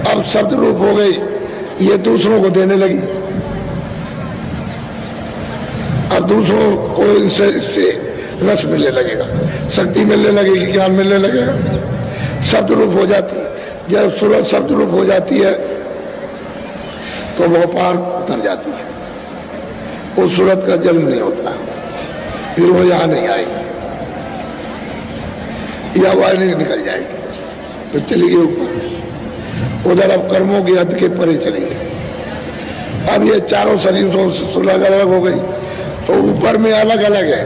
अब शब्द रूप हो गई, ये दूसरों को देने लगी। अब दूसरों को इससे रस मिलने लगेगा, शक्ति मिलने लगेगी, ज्ञान मिलने लगेगा, शब्द रूप हो जाती है। जब सूरत शब्द रूप हो जाती है तो वो पार उतर जाती है, उस सूरत का जन्म नहीं होता, फिर वो यहां नहीं आएगी, या वाय नहीं निकल जाएगी, तो चली गई ऊपर। उधर अब कर्मों की हद के परे चली गई। अब ये चारों शरीरों से अलग अलग हो गई, तो ऊपर में अलग अलग है,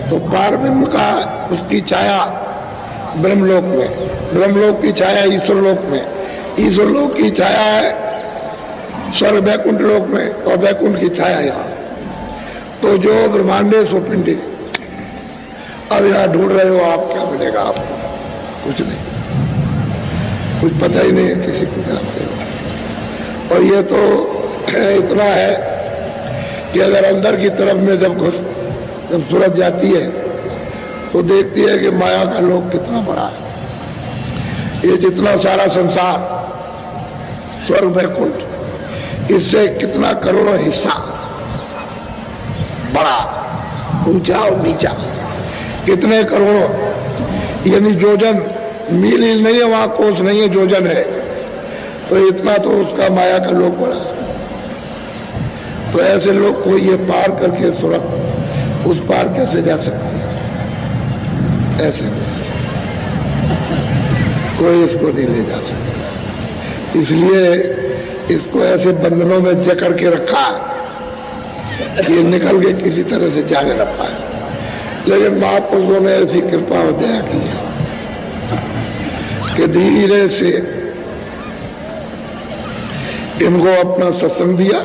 तो पार में उनका उसकी छाया ब्रह्मलोक में, ब्रह्मलोक की छाया ईश्वर लोक में, ईश्वर लोक की छाया है स्वर्ग वैकुंठ लोक में, और वैकुंठ की छाया यहाँ। तो जो ब्रह्मांडे सो पिंडे। अब यहाँ ढूंढ रहे हो आप, क्या मिलेगा आपको? कुछ नहीं, कुछ पता ही नहीं है किसी को क्या मिलेगा। और ये तो इतना है कि अगर अंदर की तरफ में जब सूरत जाती है तो देखती है कि माया का लोक कितना बड़ा है। ये जितना सारा संसार स्वर्ग वैकुंठ, इससे कितना करोड़ों हिस्सा बड़ा, ऊंचा और नीचा, कितने करोड़ों, यानी जोजन, मील ही नहीं है वहां, कोस नहीं है, जोजन है। तो इतना तो उसका माया का लोक बड़ा है। तो ऐसे लोग को ये पार करके सूरत उस पार कैसे जा सकते हैं? ऐसे कोई इसको नहीं ले जा सकता। इसलिए इसको ऐसे बंधनों में जकड़ के रखा कि निकल के किसी तरह से जाने न पाए। लेकिन महापुरुषों ने ऐसी कृपा और दया की है कि धीरे से इनको अपना सत्संग दिया,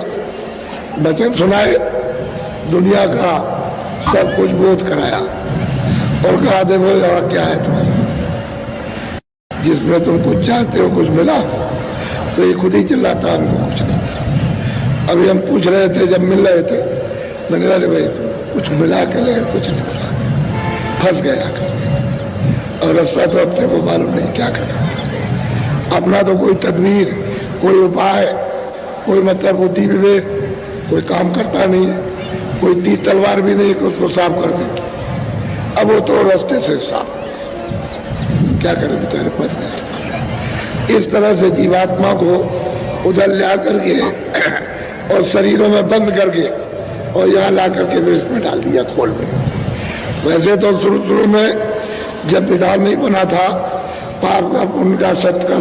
वचन सुनाए, दुनिया का सब कुछ बोध कराया और कहा देखो यहाँ क्या है तुम्हारा, जिसमें तुम कुछ चाहते हो कुछ मिला, तो ये खुद ही चिल्लाता हमको कुछ नहीं। अभी हम पूछ रहे थे, जब मिल रहे थे, मैंने कहा भाई कुछ मिला के ले, कुछ नहीं मिला, फंस गया। और रास्ता तो अपने को मालूम नहीं क्या करना, अपना तो कोई तदबीर, कोई उपाय, कोई मतलब बुद्धि विवेक, कोई काम करता नहीं, कोई तीर तलवार भी नहीं कि उसको साफ कर दे। अब वो तो रास्ते से साफ, क्या करे बेचारे, फंस गए। इस तरह से जीवात्मा को उधर ला करके और शरीरों में बंद करके और यहाँ ला करके वेश में डाल दिया, खोल में। वैसे तो शुरू में जब विधान नहीं बना था पाप का पुण्य का सत्य का